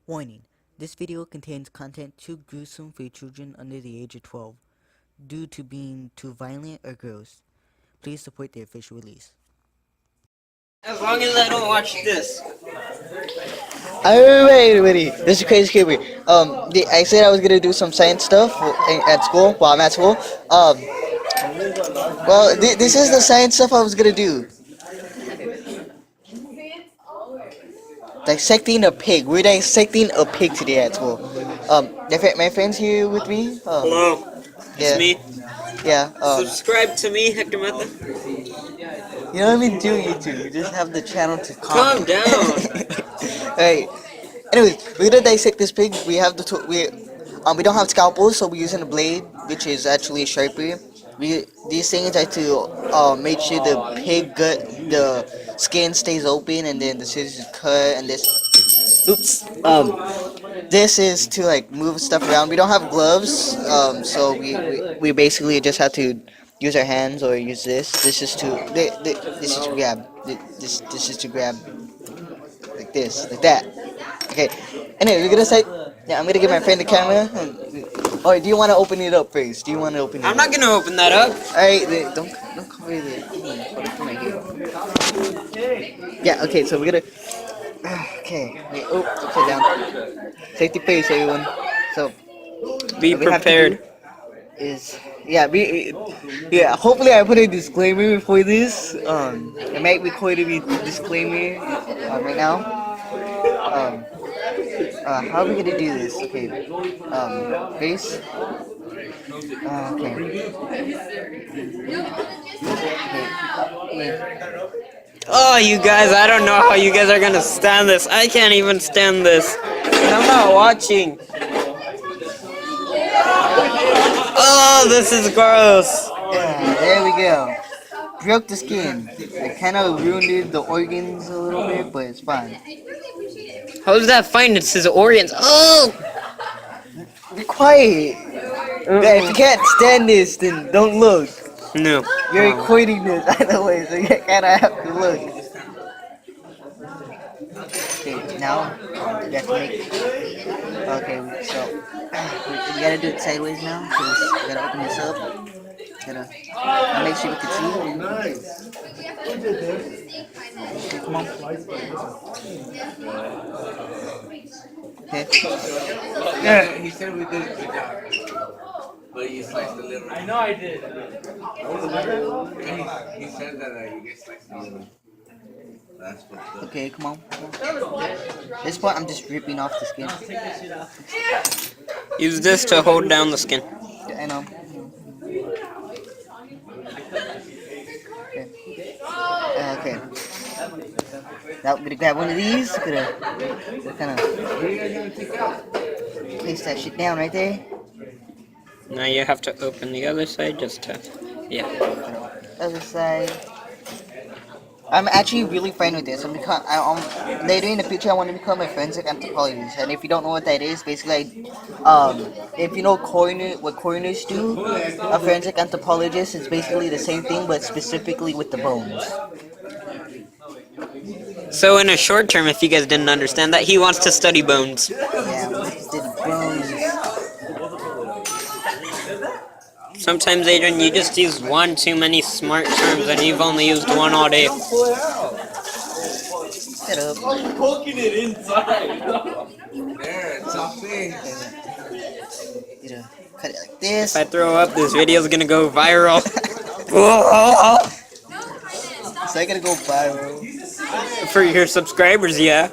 Warning: this video contains content too gruesome for children under the age of 12 due to being too violent or gross. Please support the official release. As long as I don't watch this. Wait. This is crazy creepy. I said I was gonna do some science stuff at school while I'm at school. This is the science stuff I was gonna do. Dissecting a pig. We're dissecting a pig today at school. My friends here with me. Hello, it's Yeah, me. yeah. Subscribe to me, Hector Meta. You don't even do YouTube. You just have the channel to Calm comment. down. Alright. Anyways, we're gonna dissect this pig. We have we don't have scalpels, so we're using a blade, which is actually a sharper. These things are to make sure the pig gut, the skin stays open, and then the scissors cut, and this. Oops. This is to like move stuff around. We don't have gloves, so we basically just have to use our hands or use this. This is to this is to grab. This is to grab like this, like that. Okay. Anyway, we're gonna say. Yeah, I'm gonna give my friend the camera. Or do you want to open it up first? Do you want to open it I'm up? not gonna open that up. Alright, don't cover it. Hold it from right here. Yeah. Okay. So we're gonna. Okay. Wait. Oh, upside down. Safety first, everyone. So Be what we have to do prepared. is hopefully I put a disclaimer before this. I might record a disclaimer right now. How are we gonna do this? Okay. Face. Okay. Okay. Oh, you guys, I don't know how you guys are gonna stand this. I can't even stand this. And I'm not watching. Oh, this is gross. Yeah, there we go. Broke the skin. I kind of ruined the organs a little bit, but it's fine. How's that fine? It's his organs. Oh! Be quiet. Yeah, if you can't stand this, then don't look. No. You're recording this, by the way, so you kind of have to look. Okay, now, definitely. Okay, so we gotta do it sideways now, because we gotta open this up. Gotta make sure we can see. Okay, come on. Okay. Yeah, he said we did a good job. But you sliced a little. I know I did. He said that you guys sliced a little. That's what the... Okay, come on. At this point, I'm just ripping off the skin. Use this to hold down the skin. Yeah, I know. Okay. Now I'm gonna grab one of these. Gonna kind of place that shit down right there. Now you have to open the other side just to... Yeah. Other side. I'm actually really fine with this. Later in the future, I want to become a forensic anthropologist. And if you don't know what that is, basically, if you know what coroners do, a forensic anthropologist is basically the same thing, but specifically with the bones. So in a short term, if you guys didn't understand that, he wants to study bones. Yeah, with the bones. Sometimes, Adrian, you just use one too many smart terms and you've only used one all day. Shut up. Poking it inside. There, it's off there. Cut it like this. If I throw up, this video's gonna go viral. So I gotta go viral. For your subscribers, yeah.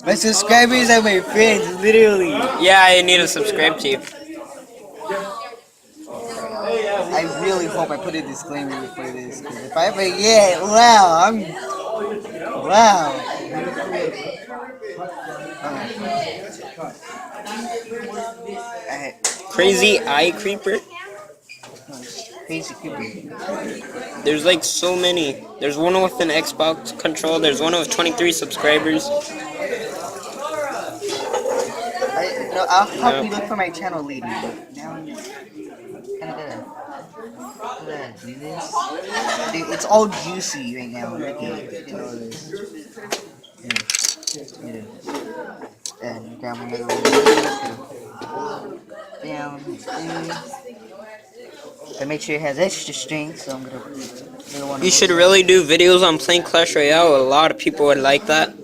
My subscribers are my friends, literally. Yeah, I need to subscribe to you. I really hope I put a disclaimer before this, because if I forget, wow. Alright. Crazy eye creeper. Crazy creeper. There's like so many. There's one with an Xbox control. There's one with 23 subscribers. I'll help you look for my channel later, but now I'm kind of gonna do this. Dude, it's all juicy right now. Look at it. Look at all this. Yeah. Yeah. And grab another one. Down. And make sure it has extra strength, so I'm gonna one You of should those. really do videos on playing Clash Royale. A lot of people would like that.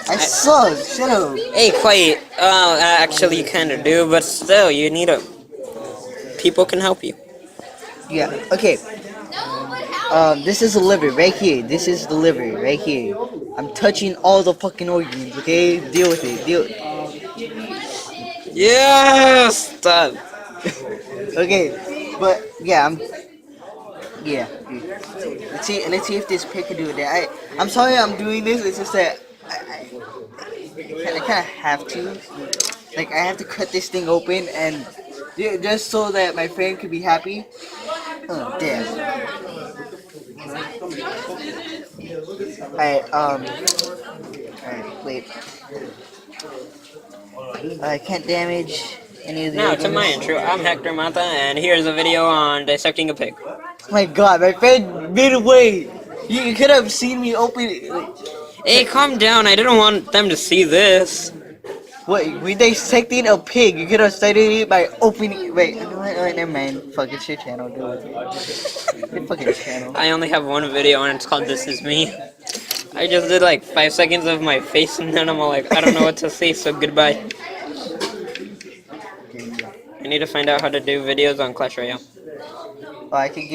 I suck. Shut up. Hey, quiet. Actually, you kind of do, but still, you need a. People can help you. Yeah. Okay. This is the liver right here. This is the liver right here. I'm touching all the fucking organs. Okay. Deal with it. Deal. Yes. Stop. Okay. But yeah, yeah. Let's see if this pick can do it. I'm sorry I'm doing this. It's just that I kind of have to. Like I have to cut this thing open and just so that my friend could be happy. Oh damn. Alright, wait. I can't damage any of the Now to my organs. intro. I'm Hector Mata, and here's a video on dissecting a pig. My god, my friend made away. You could have seen me open it. Hey, calm down. I didn't want them to see this. What? We dissecting a pig. You could have started it by opening. Wait, you know what? Never mind. Fuck, it's your channel. Do it. Your fucking channel. I only have one video, and it's called This Is Me. I just did like 5 seconds of my face, and then I'm all like, I don't know what to say, so goodbye. I need to find out how to do videos on Clash Royale. Oh, I can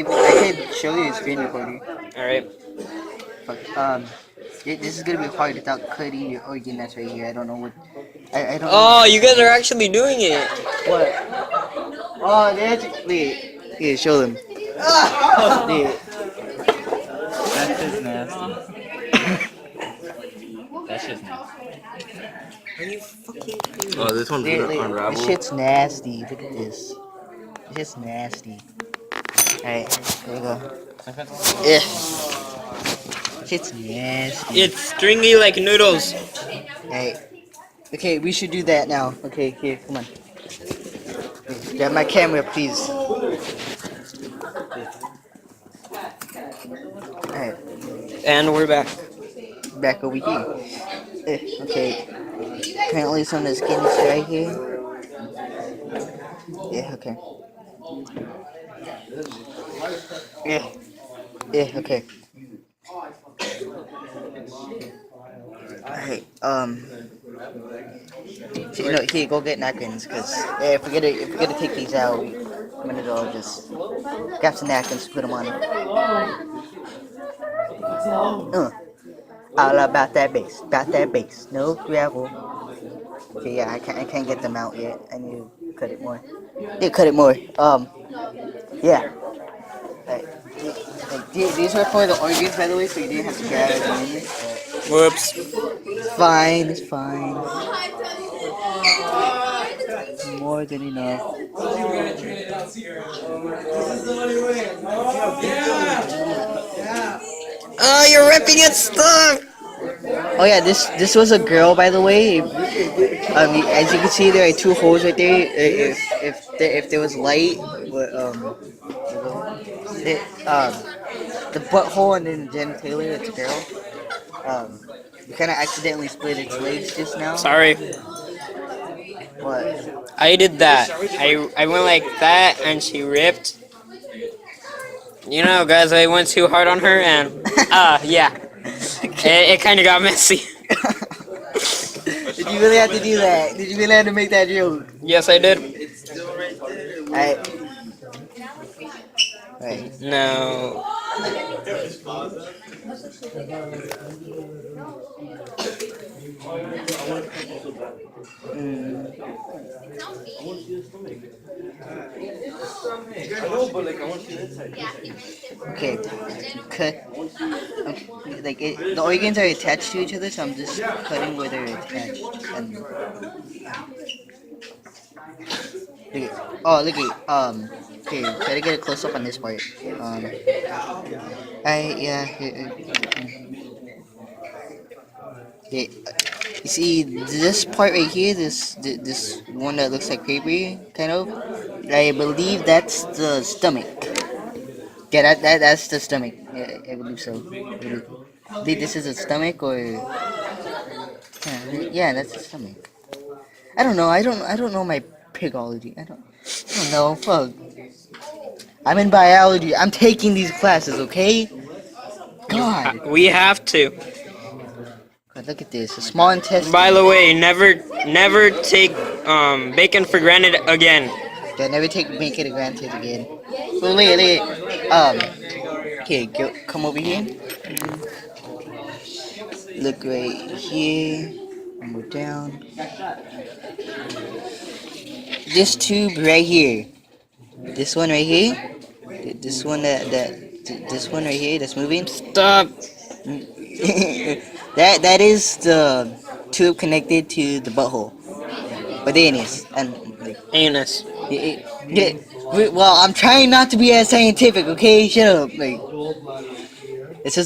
show you the screen recording. Alright. Fuck. This is gonna be hard without cutting your organ that's right here. I don't know what. I don't. Oh, you guys are actually doing it. What? Oh, that's wait. Here, show them. Yeah. That's just nasty. That's just nasty. Oh, this one's This gonna unravel. shit's nasty. Look at this. This shit's nasty. Alright, there you go. Yeah. Shit's nasty. It's stringy like noodles. Alright. Okay, we should do that now. Okay, here, come on. Grab my camera, please. Alright, And we're back. back over here. Okay. Apparently some of the skin is right here. Yeah, okay. Yeah. Yeah, okay. Alright, so, you know, here, go get napkins, cause if we're gonna take these out, I'm gonna go just grab some napkins, put them on. All about that bass, no gravel. Okay, yeah, I can't get them out yet. I need to cut it more. Cut it more. Yeah. These were for the organs, by the way, so you didn't have to grab it. Whoops. It's fine, it's fine. More than enough. Oh, you're ripping it stuff. Oh yeah, this was a girl, by the way. As you can see, there are 2 holes right there. If there was light, but the butthole and then the genitalia, it's a girl. We kind of accidentally split its legs just now. Sorry. What? I did that. I went like that, and she ripped. You know, guys, I went too hard on her, and yeah, it kind of got messy. Did you really have to do that? Did you really have to make that joke? Yes, I did. Alright. Right. No. Okay. Cut. Okay. Like the organs are attached to each other, so I'm just cutting where they're attached. And look at, oh, look at okay. Try to get a close up on this part. Okay, you see this part right here, this one that looks like paper, kind of. I believe that's the stomach. Yeah, that's the stomach. Yeah, I believe so. I believe this is a stomach, or Yeah, that's the stomach. I don't know. I don't know my pigology. I don't know. Fuck. I'm in biology. I'm taking these classes, okay? God. We have to. God, look at this. A small intestine. By the way, never take bacon for granted again. Yeah, never make it granted again. Wait. Okay, come over here. Look right here. And go down. This tube right here. This one right here. This one this one right here that's moving. Stop. that is the tube connected to the butthole. But the anus and like, Anus. well, I'm trying not to be as scientific, okay? Shut up. Like, this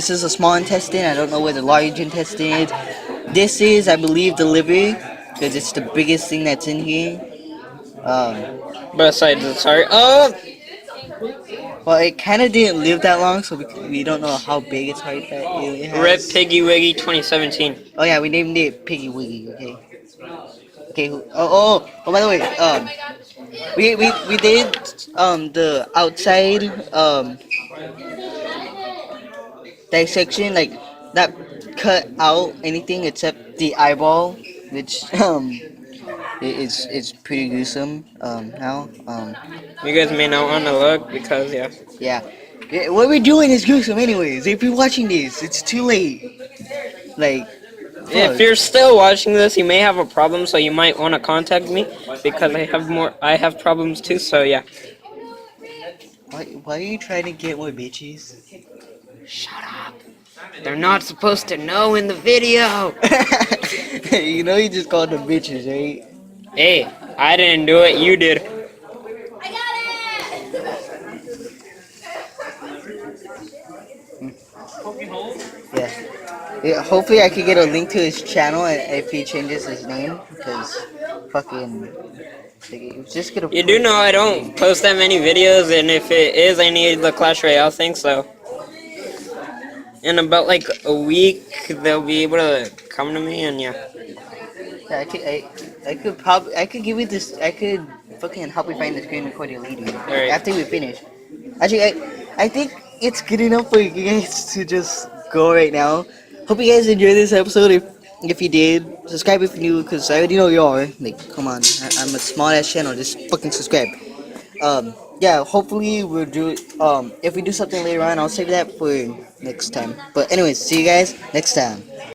is a small intestine. I don't know where the large intestine is. This is, I believe, the liver, because it's the biggest thing that's in here. Besides, sorry. Oh, Well, it kind of didn't live that long, so we don't know how big its heart that it has. Rip Piggy Wiggy 2017. Oh yeah, we named it Piggy Wiggy. Okay. Okay. By the way, we did the outside dissection, like that cut out anything except the eyeball, which it's pretty gruesome now. You guys may not want to look because yeah. Yeah, what we're doing is gruesome anyways. If you're watching this, it's too late. Like, If you're still watching this, you may have a problem, so you might want to contact me because I have problems too. So yeah. why are you trying to get more bitches? Shut up. They're not supposed to know in the video. You know you just called them bitches, right? Hey, I didn't do it. You did. Yeah, hopefully I could get a link to his channel if he changes his name, because fucking, like, it's just gonna. You do know I don't post that many videos, and if it is, I need the Clash Royale thing. So in about like a week, they'll be able to come to me, and yeah. Yeah, I could give you this. I could fucking help you find the screen recording lady Alright. after we finish. Actually, I think it's good enough for you guys to just go right now. Hope you guys enjoyed this episode. If you did, subscribe if you're new, because I already know you are. Like, come on, I'm a small ass channel. Just fucking subscribe. Yeah, hopefully we'll do. If we do something later on, I'll save that for next time. But anyways, see you guys next time.